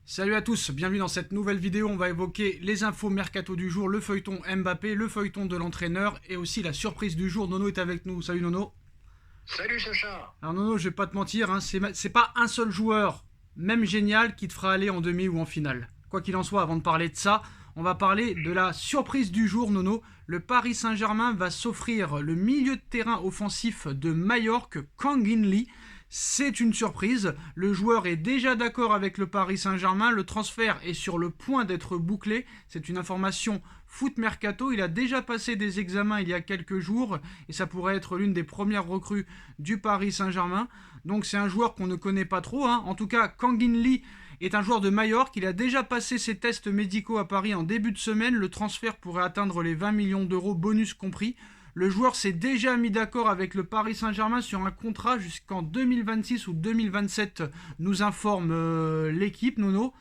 Salut à tous, bienvenue dans cette nouvelle vidéo. On va évoquer les infos mercato du jour, le feuilleton Mbappé, le feuilleton de l'entraîneur et aussi la surprise du jour. Nono est avec nous. Salut Nono. Salut Sacha. Alors Nono, je vais pas te mentir, hein, c'est pas un seul joueur, même génial, qui te fera aller en demi ou en finale. Quoi qu'il en soit, avant de parler de ça, on va parler de la surprise du jour, Nono. Le Paris Saint-Germain va s'offrir le milieu de terrain offensif de Majorque, Kang In Lee. C'est une surprise. Le joueur est déjà d'accord avec le Paris Saint-Germain. Le transfert est sur le point d'être bouclé. C'est une information foot mercato. Il a déjà passé des examens il y a quelques jours et ça pourrait être l'une des premières recrues du Paris Saint-Germain. Donc c'est un joueur qu'on ne connaît pas trop, hein. En tout cas, Kang In Lee est un joueur de Majorque. Il a déjà passé ses tests médicaux à Paris en début de semaine. Le transfert pourrait atteindre les 20 millions d'euros, bonus compris. Le joueur s'est déjà mis d'accord avec le Paris Saint-Germain sur un contrat jusqu'en 2026 ou 2027, nous informe l'équipe, Nono.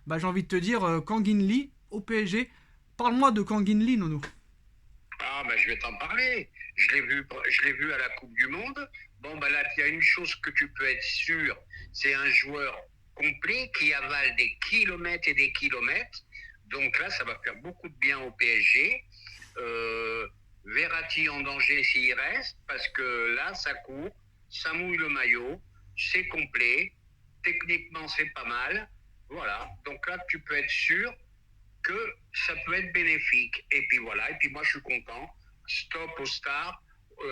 J'ai envie de te dire, Kang In Lee au PSG. Parle-moi de Kang In Lee, Nono. Je vais t'en parler. Je l'ai vu à la Coupe du Monde. Là, il y a une chose que tu peux être sûr, c'est un joueur complet qui avale des kilomètres et des kilomètres. Donc là, ça va faire beaucoup de bien au PSG. Verratti en danger s'il reste, parce que là, ça court, ça mouille le maillot, c'est complet, techniquement, c'est pas mal. Voilà, donc là, tu peux être sûr que ça peut être bénéfique. Et puis voilà, et puis moi, je suis content. Stop aux stars,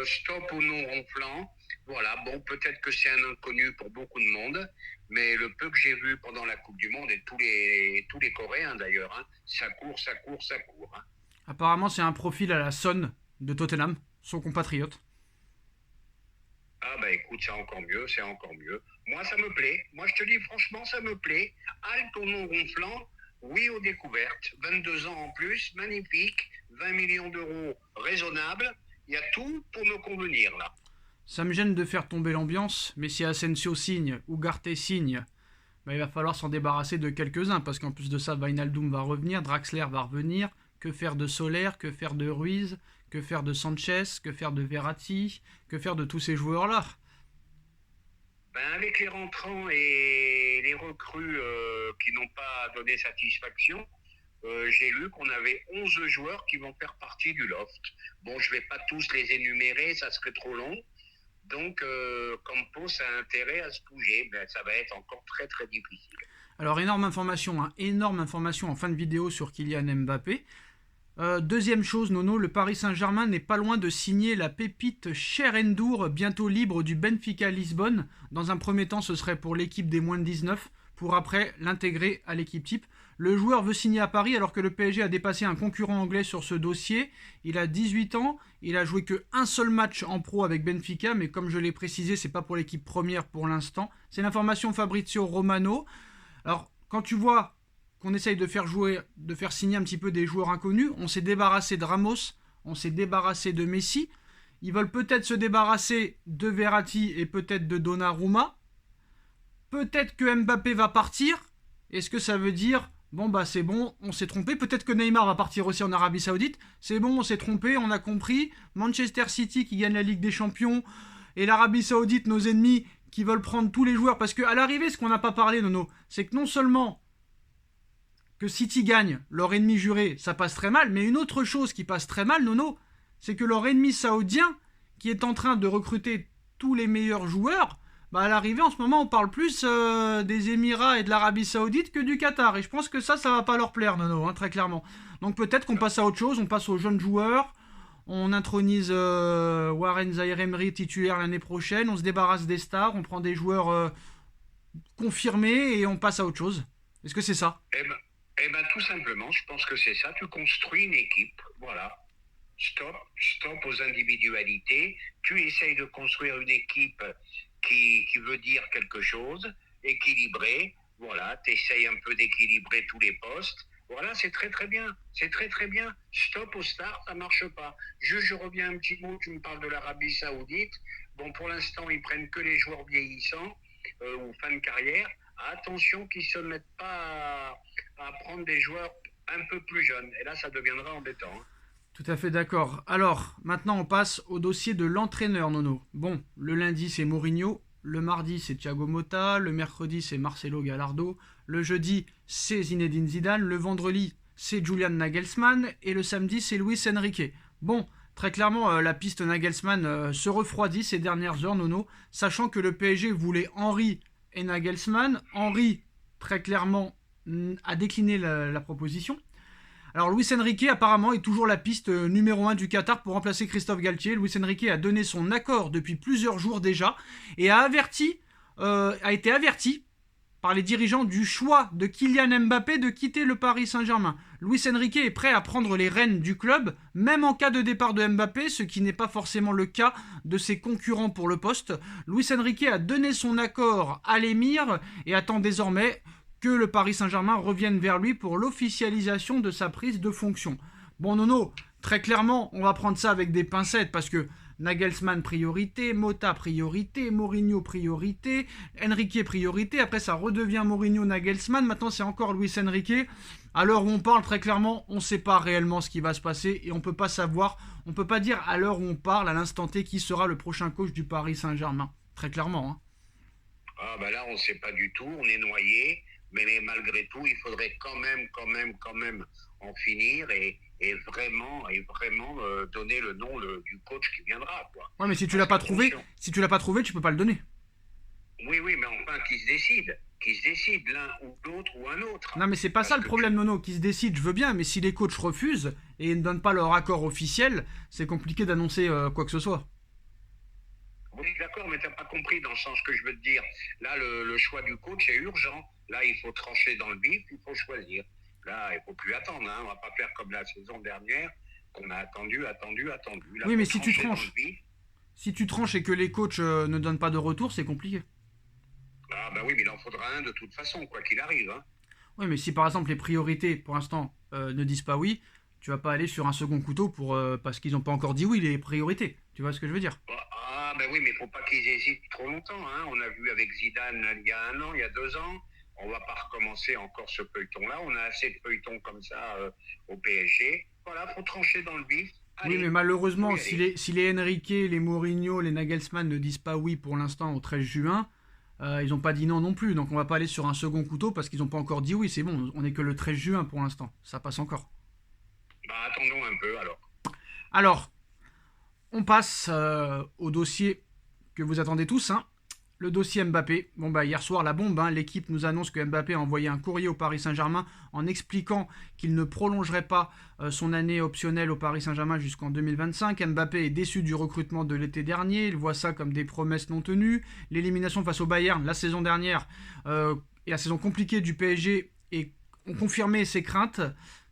stop aux non-ronflants. Voilà, peut-être que c'est un inconnu pour beaucoup de monde, mais le peu que j'ai vu pendant la Coupe du Monde, et tous les Coréens d'ailleurs, hein, ça court, ça court, ça court. Hein. Apparemment, c'est un profil à la Son de Tottenham, son compatriote. Écoute, c'est encore mieux, c'est encore mieux. Moi, ça me plaît. Moi, je te dis franchement, ça me plaît. Halte au non ronflant, oui aux découvertes. 22 ans en plus, magnifique. 20 millions d'euros, raisonnable. Il y a tout pour me convenir, là. Ça me gêne de faire tomber l'ambiance, mais si Asensio signe, Ugarte signe, il va falloir s'en débarrasser de quelques-uns, parce qu'en plus de ça, Wijnaldum va revenir, Draxler va revenir. Que faire de Soler, que faire de Ruiz, que faire de Sanchez, que faire de Verratti, que faire de tous ces joueurs-là? Avec les rentrants et les recrues qui n'ont pas donné satisfaction, j'ai lu qu'on avait 11 joueurs qui vont faire partie du loft. Je ne vais pas tous les énumérer, ça serait trop long. Donc, Campos a intérêt à se bouger. Ça va être encore très, très difficile. Alors, énorme information en fin de vidéo sur Kylian Mbappé. Deuxième chose, Nono, le Paris Saint-Germain n'est pas loin de signer la pépite Cher N'Dour, bientôt libre du Benfica Lisbonne. Dans un premier temps, ce serait pour l'équipe des moins de 19, pour après l'intégrer à l'équipe type. Le joueur veut signer à Paris alors que le PSG a dépassé un concurrent anglais sur ce dossier. Il a 18 ans, il a joué qu'un seul match en pro avec Benfica, mais comme je l'ai précisé, c'est pas pour l'équipe première pour l'instant. C'est l'information Fabrizio Romano. Alors, quand tu vois qu'on essaye de faire signer un petit peu des joueurs inconnus, on s'est débarrassé de Ramos, on s'est débarrassé de Messi. Ils veulent peut-être se débarrasser de Verratti et peut-être de Donnarumma. Peut-être que Mbappé va partir. Est-ce que ça veut dire c'est bon, on s'est trompé. Peut-être que Neymar va partir aussi en Arabie Saoudite. C'est bon, on s'est trompé, on a compris. Manchester City qui gagne la Ligue des Champions et l'Arabie Saoudite, nos ennemis, qui veulent prendre tous les joueurs. Parce qu'à l'arrivée, ce qu'on n'a pas parlé, Nono, c'est que non seulement que City gagne, leur ennemi juré, ça passe très mal, mais une autre chose qui passe très mal, Nono, c'est que leur ennemi saoudien, qui est en train de recruter tous les meilleurs joueurs, à l'arrivée, en ce moment, on parle plus des Émirats et de l'Arabie Saoudite que du Qatar. Et je pense que ça va pas leur plaire, Nono, hein, très clairement. Donc peut-être qu'on passe à autre chose, on passe aux jeunes joueurs, on intronise Warren Zaïre-Emery titulaire l'année prochaine, on se débarrasse des stars, on prend des joueurs confirmés et on passe à autre chose. Est-ce que c'est ça? Tout simplement, je pense que c'est ça. Tu construis une équipe, voilà. Stop aux individualités. Tu essayes de construire une équipe qui veut dire quelque chose, équilibrée. Voilà, tu essayes un peu d'équilibrer tous les postes. Voilà, c'est très très bien. C'est très très bien. Stop aux stars, ça marche pas. Je reviens un petit mot, tu me parles de l'Arabie Saoudite. Pour l'instant, ils prennent que les joueurs vieillissants ou fin de carrière. Attention qu'ils ne se mettent pas à prendre des joueurs un peu plus jeunes. Et là, ça deviendra embêtant. Hein. Tout à fait d'accord. Alors, maintenant, on passe au dossier de l'entraîneur, Nono. Bon, le lundi, c'est Mourinho. Le mardi, c'est Thiago Motta. Le mercredi, c'est Marcelo Gallardo. Le jeudi, c'est Zinedine Zidane. Le vendredi, c'est Julian Nagelsmann. Et le samedi, c'est Luis Enrique. Bon, très clairement, la piste Nagelsmann se refroidit ces dernières heures, Nono, sachant que le PSG voulait Henry et Nagelsmann. Henry, très clairement, a décliné la proposition. Alors Luis Enrique apparemment est toujours la piste numéro 1 du Qatar pour remplacer Christophe Galtier. Luis Enrique a donné son accord depuis plusieurs jours déjà et a été averti par les dirigeants du choix de Kylian Mbappé de quitter le Paris Saint-Germain. Luis Enrique est prêt à prendre les rênes du club, même en cas de départ de Mbappé, ce qui n'est pas forcément le cas de ses concurrents pour le poste. Luis Enrique a donné son accord à l'émir et attend désormais que le Paris Saint-Germain revienne vers lui pour l'officialisation de sa prise de fonction. Bon Nono, très clairement, on va prendre ça avec des pincettes parce que Nagelsmann priorité, Motta priorité, Mourinho priorité, Enrique priorité, après ça redevient Mourinho, Nagelsmann, maintenant c'est encore Luis Enrique. À l'heure où on parle, très clairement, on ne sait pas réellement ce qui va se passer et on ne peut pas savoir, on ne peut pas dire à l'heure où on parle, à l'instant T, qui sera le prochain coach du Paris Saint-Germain. Très clairement. Hein. Ah bah là, on ne sait pas du tout, on est noyé. Mais malgré tout, il faudrait quand même en finir et vraiment donner le nom du coach qui viendra, quoi. Ouais, mais si tu l'as pas trouvé, tu peux pas le donner. Oui, mais enfin, qui se décide, l'un ou l'autre ou un autre. Non, mais c'est pas ça le problème, Nono. Qui se décide, je veux bien, mais si les coachs refusent et ne donnent pas leur accord officiel, c'est compliqué d'annoncer quoi que ce soit. Oui, d'accord, mais t'as pas compris dans le sens que je veux te dire. Là, le choix du coach est urgent. Là, il faut trancher dans le vif, il faut choisir. Là, il faut plus attendre. Hein. On va pas faire comme la saison dernière, qu'on a attendu. Là, oui, mais si tu tranches et que les coachs ne donnent pas de retour, c'est compliqué. Ah bah oui, mais il en faudra un de toute façon, quoi qu'il arrive. Hein. Oui, mais si par exemple les priorités, pour l'instant, ne disent pas oui, tu vas pas aller sur un second couteau parce qu'ils n'ont pas encore dit oui, les priorités. Tu vois ce que je veux dire? Ah ben oui, mais il faut pas qu'ils hésitent trop longtemps. Hein. On a vu avec Zidane il y a 1 an, il y a 2 ans. On va pas recommencer encore ce feuilleton-là. On a assez de feuilletons comme ça au PSG. Voilà, faut trancher dans le vif. Allez, oui, mais malheureusement, si les Enrique, les Mourinho, les Nagelsmann ne disent pas oui pour l'instant au 13 juin, ils n'ont pas dit non plus. Donc on va pas aller sur un second couteau parce qu'ils n'ont pas encore dit oui. C'est bon, on n'est que le 13 juin pour l'instant. Ça passe encore. Bah attendons un peu alors. Alors, on passe au dossier que vous attendez tous, hein. Le dossier Mbappé. Bon bah hier soir la bombe, hein. L'équipe nous annonce que Mbappé a envoyé un courrier au Paris Saint-Germain en expliquant qu'il ne prolongerait pas son année optionnelle au Paris Saint-Germain jusqu'en 2025. Mbappé est déçu du recrutement de l'été dernier, il voit ça comme des promesses non tenues. L'élimination face au Bayern la saison dernière et la saison compliquée du PSG ont confirmé ses craintes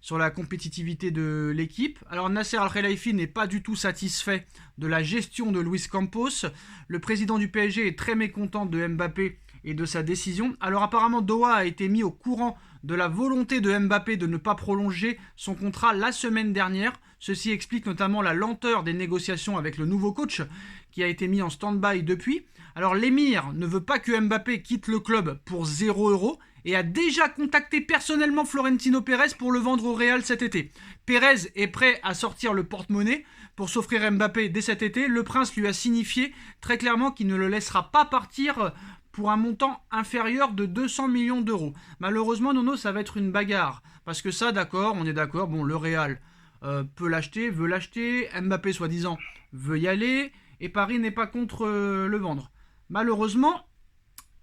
sur la compétitivité de l'équipe. Alors Nasser Al-Khelaifi n'est pas du tout satisfait de la gestion de Luis Campos. Le président du PSG est très mécontent de Mbappé et de sa décision. Alors apparemment Doha a été mis au courant de la volonté de Mbappé de ne pas prolonger son contrat la semaine dernière. Ceci explique notamment la lenteur des négociations avec le nouveau coach qui a été mis en stand-by depuis. Alors l'émir ne veut pas que Mbappé quitte le club pour 0 € et a déjà contacté personnellement Florentino Pérez pour le vendre au Real cet été. Pérez est prêt à sortir le porte-monnaie pour s'offrir Mbappé dès cet été. Le prince lui a signifié très clairement qu'il ne le laissera pas partir pour un montant inférieur de 200 millions d'euros. Malheureusement, Nono, ça va être une bagarre. Parce que ça, d'accord, on est d'accord, bon, le Real peut l'acheter, veut l'acheter, Mbappé, soi-disant, veut y aller, et Paris n'est pas contre le vendre. Malheureusement,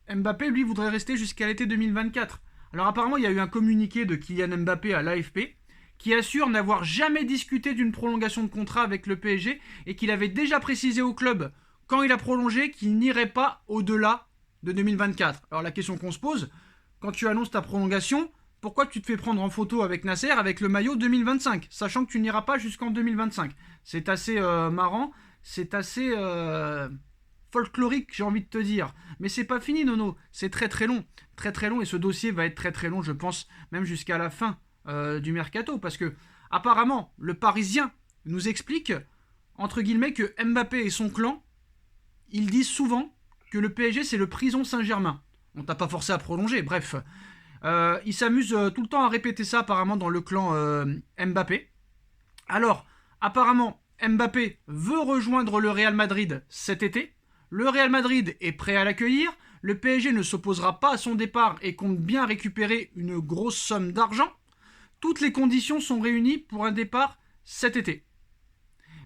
Mbappé, lui, voudrait rester jusqu'à l'été 2024. Alors apparemment, il y a eu un communiqué de Kylian Mbappé à l'AFP qui assure n'avoir jamais discuté d'une prolongation de contrat avec le PSG et qu'il avait déjà précisé au club, quand il a prolongé, qu'il n'irait pas au-delà de 2024. Alors la question qu'on se pose, quand tu annonces ta prolongation, pourquoi tu te fais prendre en photo avec Nasser avec le maillot 2025, sachant que tu n'iras pas jusqu'en 2025? C'est assez marrant, c'est assez folklorique, j'ai envie de te dire. Mais c'est pas fini, Nono. C'est très très long. Très très long. Et ce dossier va être très très long, je pense, même jusqu'à la fin du mercato. Parce que, apparemment, le Parisien nous explique, entre guillemets, que Mbappé et son clan, ils disent souvent que le PSG, c'est le prison Saint-Germain. On t'a pas forcé à prolonger, bref. Ils s'amusent tout le temps à répéter ça, apparemment, dans le clan Mbappé. Alors, apparemment, Mbappé veut rejoindre le Real Madrid cet été. Le Real Madrid est prêt à l'accueillir. Le PSG ne s'opposera pas à son départ et compte bien récupérer une grosse somme d'argent. Toutes les conditions sont réunies pour un départ cet été.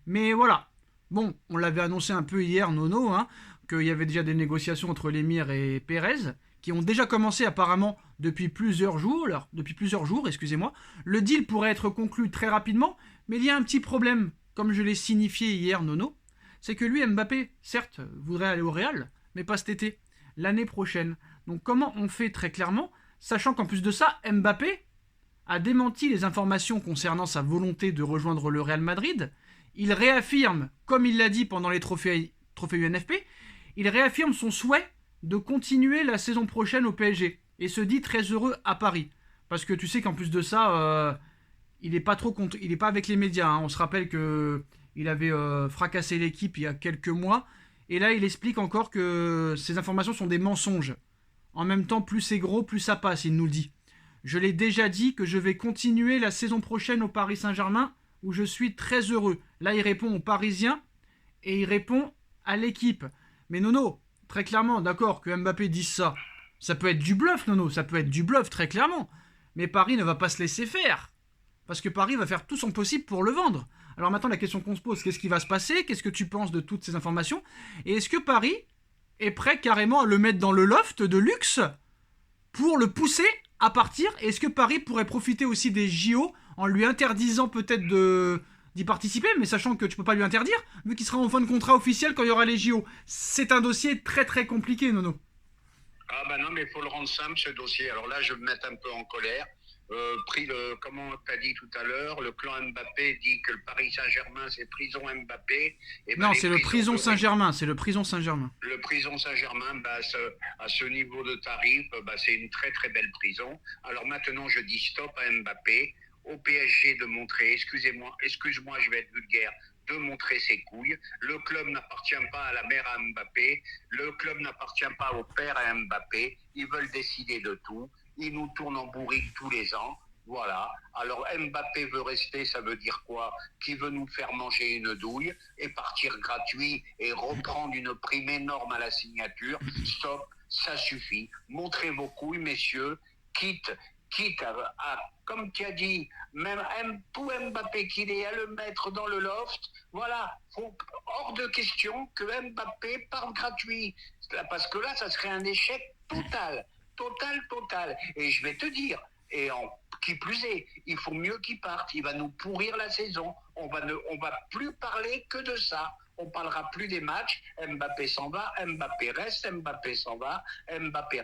Mais voilà. Bon, on l'avait annoncé un peu hier, Nono, qu'il y avait déjà des négociations entre l'émir et Pérez, qui ont déjà commencé apparemment depuis plusieurs jours. Excusez-moi. Le deal pourrait être conclu très rapidement, mais il y a un petit problème, comme je l'ai signifié hier, Nono. C'est que lui, Mbappé, certes, voudrait aller au Real, mais pas cet été, l'année prochaine. Donc comment on fait très clairement, sachant qu'en plus de ça, Mbappé a démenti les informations concernant sa volonté de rejoindre le Real Madrid. Il réaffirme, comme il l'a dit pendant les trophées UNFP, il réaffirme son souhait de continuer la saison prochaine au PSG et se dit très heureux à Paris. Parce que tu sais qu'en plus de ça, il n'est pas avec les médias. On se rappelle que il avait fracassé l'équipe il y a quelques mois. Et là, il explique encore que ces informations sont des mensonges. En même temps, plus c'est gros, plus ça passe, il nous le dit. Je l'ai déjà dit que je vais continuer la saison prochaine au Paris Saint-Germain, où je suis très heureux. Là, il répond aux Parisiens et il répond à l'équipe. Mais Nono, très clairement, d'accord, que Mbappé dise ça, ça peut être du bluff, Nono, ça peut être du bluff, très clairement. Mais Paris ne va pas se laisser faire. Parce que Paris va faire tout son possible pour le vendre. Alors maintenant, la question qu'on se pose, qu'est-ce qui va se passer? Qu'est-ce que tu penses de toutes ces informations? Et est-ce que Paris est prêt carrément à le mettre dans le loft de luxe pour le pousser à partir? Est-ce que Paris pourrait profiter aussi des JO en lui interdisant peut-être d'y participer, mais sachant que tu peux pas lui interdire, vu qu'il sera en fin de contrat officiel quand il y aura les JO? C'est un dossier très très compliqué, Nono. Ah bah non, mais il faut le rendre simple, ce dossier. Alors là, je vais me mettre un peu en colère. Comment tu as dit tout à l'heure, le clan Mbappé dit que le Paris Saint-Germain, c'est prison Mbappé. Et ben Non, c'est le Prison Saint-Germain, c'est le Prison Saint-Germain. Le Prison Saint-Germain, à ce niveau de tarif, c'est une très très belle prison. Alors maintenant, je dis stop à Mbappé, au PSG de montrer, excuse-moi, je vais être vulgaire, de montrer ses couilles. Le club n'appartient pas à la mère à Mbappé, le club n'appartient pas au père à Mbappé, ils veulent décider de tout. Il nous tourne en bourrique tous les ans. Voilà. Alors Mbappé veut rester, ça veut dire quoi? Qui veut nous faire manger une douille et partir gratuit et reprendre une prime énorme à la signature. Stop, ça suffit. Montrez vos couilles, messieurs. Quitte comme tu as dit, même pour Mbappé qu'il est à le mettre dans le loft, voilà, hors de question que Mbappé parte gratuit. Parce que là, ça serait un échec total. Total. Et je vais te dire, qui plus est, il faut mieux qu'il parte. Il va nous pourrir la saison. On va plus parler que de ça. On parlera plus des matchs. Mbappé s'en va, Mbappé reste, Mbappé s'en va, Mbappé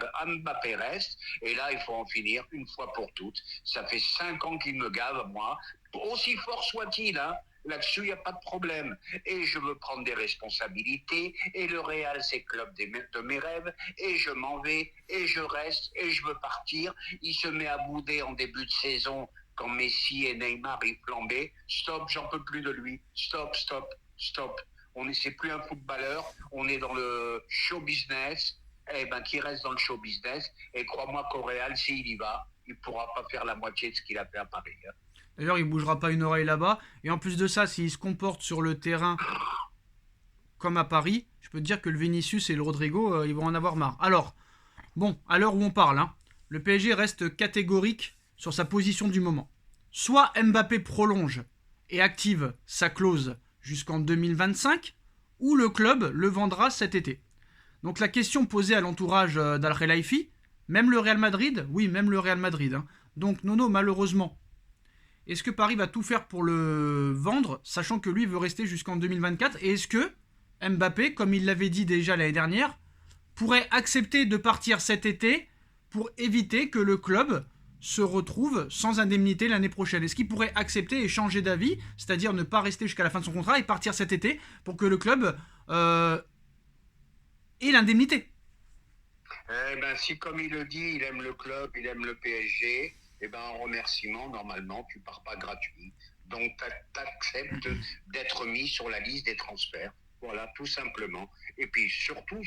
reste. Et là, il faut en finir une fois pour toutes. Ça fait 5 ans qu'il me gave, moi. Aussi fort soit-il, là-dessus, il n'y a pas de problème. Et je veux prendre des responsabilités. Et le Real, c'est le club de mes rêves. Et je m'en vais. Et je reste. Et je veux partir. Il se met à bouder en début de saison quand Messi et Neymar y flambaient. Stop, j'en peux plus de lui. Stop. C'est plus un footballeur. On est dans le show business. Eh ben, qui reste dans le show business. Et crois-moi qu'au Real, s'il y va, il ne pourra pas faire la moitié de ce qu'il a fait à Paris. D'ailleurs, il bougera pas une oreille là-bas. Et en plus de ça, s'il se comporte sur le terrain comme à Paris, je peux te dire que le Vinicius et le Rodrigo, ils vont en avoir marre. Alors, bon, à l'heure où on parle, le PSG reste catégorique sur sa position du moment. Soit Mbappé prolonge et active sa clause jusqu'en 2025, ou le club le vendra cet été. Donc la question posée à l'entourage d'Al Khelaifi, même le Real Madrid, oui, même le Real Madrid. Donc Nono, malheureusement, est-ce que Paris va tout faire pour le vendre, sachant que lui veut rester jusqu'en 2024? Et est-ce que Mbappé, comme il l'avait dit déjà l'année dernière, pourrait accepter de partir cet été pour éviter que le club se retrouve sans indemnité l'année prochaine? Est-ce qu'il pourrait accepter et changer d'avis, c'est-à-dire ne pas rester jusqu'à la fin de son contrat et partir cet été pour que le club ait l'indemnité? Eh ben, si comme il le dit, il aime le club, il aime le PSG, eh ben, en remerciement, normalement, tu pars pas gratuit. Donc, tu acceptes d'être mis sur la liste des transferts. Voilà, tout simplement. Et puis surtout,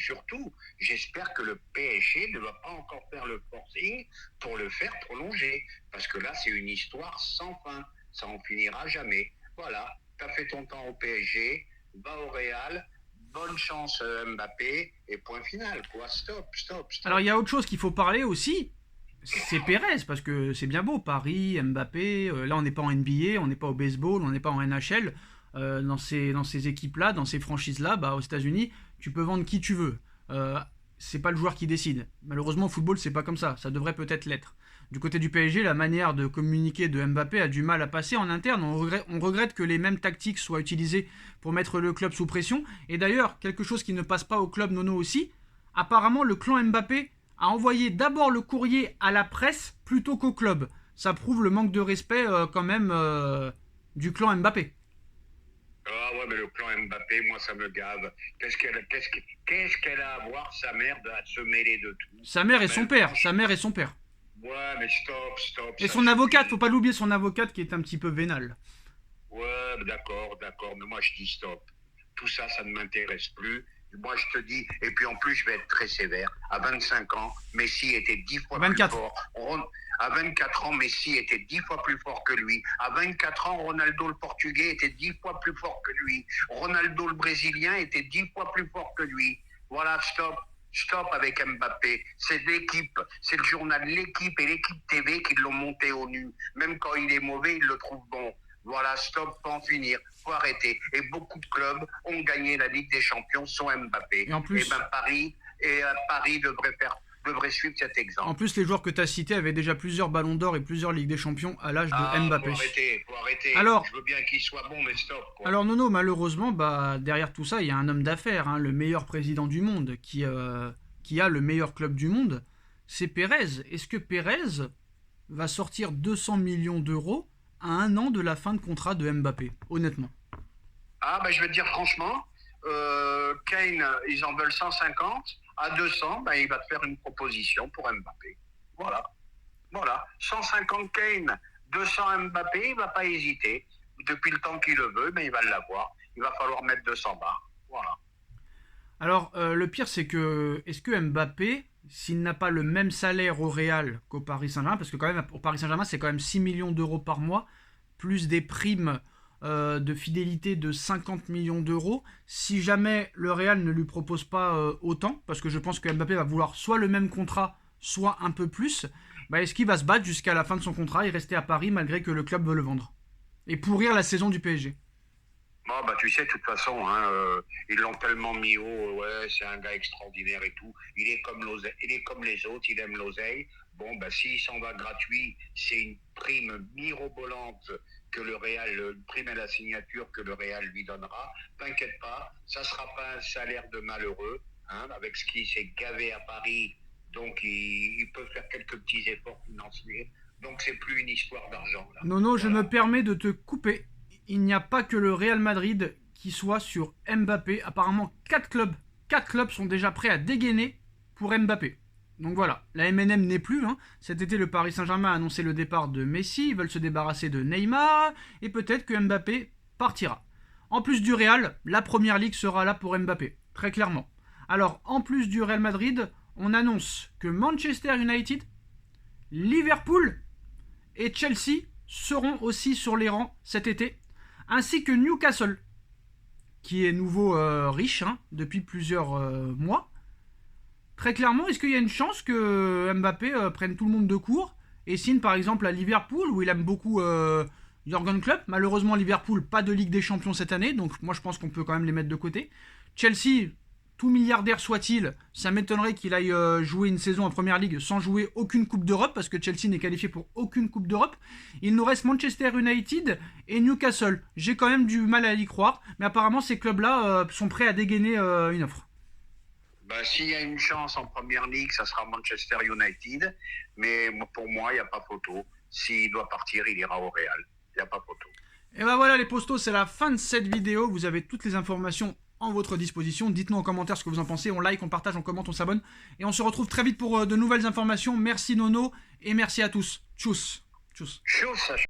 j'espère que le PSG ne va pas encore faire le forcing pour le faire prolonger. Parce que là, c'est une histoire sans fin. Ça en finira jamais. Voilà, tu as fait ton temps au PSG, va au Real, bonne chance Mbappé, et point final, quoi. Stop, stop, stop. Alors il y a autre chose qu'il faut parler aussi, c'est Pérez, parce que c'est bien beau, Paris, Mbappé, là on n'est pas en NBA, on n'est pas au baseball, on n'est pas en NHL, dans ces équipes-là, dans ces franchises-là, bah, aux États-Unis, tu peux vendre qui tu veux. C'est pas le joueur qui décide. Malheureusement, au football, c'est pas comme ça devrait peut-être l'être. Du côté du PSG, la manière de communiquer de Mbappé a du mal à passer en interne. On regrette que les mêmes tactiques soient utilisées pour mettre le club sous pression. Et d'ailleurs, quelque chose qui ne passe pas au club Nono aussi, apparemment le clan Mbappé a envoyé d'abord le courrier à la presse plutôt qu'au club. Ça prouve le manque de respect quand même du clan Mbappé. Ah ouais, mais le clan Mbappé, moi, ça me gave. Qu'est-ce qu'elle a à voir, sa mère, à se mêler de tout? Sa mère et son Même père. Sa franchement, mère et son père. ouais, mais stop, stop, Et ça son avocate, faut suffit. pas l'oublier, son avocate qui est un petit peu vénale. Ouais, d'accord, d'accord, mais moi, je dis stop. Tout ça, ça ne m'intéresse plus. Moi, je te dis, et puis en plus, je vais être très sévère. À 25 ans, Messi était 10 À fois plus 24. fort. À 24 ans, Messi était 10 fois plus fort que lui. À 24 ans, Ronaldo le Portugais était 10 fois plus fort que lui. Ronaldo le Brésilien était 10 fois plus fort que lui. Voilà, stop. Stop avec Mbappé. C'est l'équipe, c'est le journal L'équipe et l'équipe TV qui l'ont monté au nu. Même quand il est mauvais, ils le trouvent bon. Voilà, stop, faut en finir, faut arrêter. Et beaucoup de clubs ont gagné la Ligue des Champions sans Mbappé. Et en Et plus, ben Paris devrait suivre cet en exemple. plus, les joueurs que tu as cités avaient déjà plusieurs ballons d'or et plusieurs Ligues des Champions à l'âge de Ah, faut Mbappé. arrêter, faut arrêter. Alors, Je veux bien qu'il soit bon, mais stop, quoi. alors Nono, malheureusement, bah, derrière tout ça, il y a un homme d'affaires, hein, le meilleur président du monde, qui a le meilleur club du monde, c'est Pérez. Est-ce que Pérez va sortir 200 millions d'euros à un an de la fin de contrat de Mbappé, honnêtement? Ah, ben je vais te dire franchement, Kane, ils en veulent 150. À 200, ben, il va te faire une proposition pour Mbappé. Voilà. Voilà. 150 Kane, 200 Mbappé, il va pas hésiter. Depuis le temps qu'il le veut, ben, il va l'avoir. Il va falloir mettre 200 barres. Voilà. Alors, le pire, c'est que, est-ce que Mbappé, s'il n'a pas le même salaire au Real qu'au Paris Saint-Germain, parce que quand même, au Paris Saint-Germain, c'est quand même 6 millions d'euros par mois, plus des primes de fidélité de 50 millions d'euros, si jamais le Real ne lui propose pas autant, parce que je pense que Mbappé va vouloir soit le même contrat, soit un peu plus, bah, est-ce qu'il va se battre jusqu'à la fin de son contrat et rester à Paris malgré que le club veut le vendre? Et pourrir la saison du PSG. Bon, bah, tu sais, de toute façon, hein, ils l'ont tellement mis haut, ouais, c'est un gars extraordinaire et tout. Il est comme les autres, il aime l'oseille. Bon, bah, s'il s'en va gratuit, c'est une prime mirobolante que le Real, une prime à la signature que le Real lui donnera. T'inquiète pas, ça sera pas un salaire de malheureux, hein, avec ce qui s'est gavé à Paris. Donc, il peut faire quelques petits efforts financiers. Donc, c'est plus une histoire d'argent, là. Nono, je me Voilà. permets de te couper. Il n'y a pas que le Real Madrid qui soit sur Mbappé. Apparemment, 4 clubs sont déjà prêts à dégainer pour Mbappé. Donc voilà, la MNM n'est plus. Hein. Cet été, le Paris Saint-Germain a annoncé le départ de Messi. Ils veulent se débarrasser de Neymar. Et peut-être que Mbappé partira. En plus du Real, la Première Ligue sera là pour Mbappé. Très clairement. Alors, en plus du Real Madrid, on annonce que Manchester United, Liverpool et Chelsea seront aussi sur les rangs cet été, ainsi que Newcastle, qui est nouveau riche hein, depuis plusieurs mois. Très clairement, est-ce qu'il y a une chance que Mbappé prenne tout le monde de court et signe par exemple à Liverpool, où il aime beaucoup Jürgen Klopp? Malheureusement, Liverpool, pas de Ligue des Champions cette année, donc moi je pense qu'on peut quand même les mettre de côté. Chelsea, tout milliardaire soit-il, ça m'étonnerait qu'il aille jouer une saison en Première Ligue sans jouer aucune Coupe d'Europe, parce que Chelsea n'est qualifié pour aucune Coupe d'Europe. Il nous reste Manchester United et Newcastle. J'ai quand même du mal à y croire, mais apparemment ces clubs-là sont prêts à dégainer une offre. Ben, s'il y a une chance en Première Ligue, ça sera Manchester United. Mais pour moi, il n'y a pas photo. S'il doit partir, il ira au Real. Il n'y a pas photo. Et ben voilà les postos, c'est la fin de cette vidéo. Vous avez toutes les informations en votre disposition. Dites-nous en commentaire ce que vous en pensez. On like, on partage, on commente, on s'abonne. Et on se retrouve très vite pour de nouvelles informations. Merci Nono et merci à tous. Tchuss. Tchuss. Chose,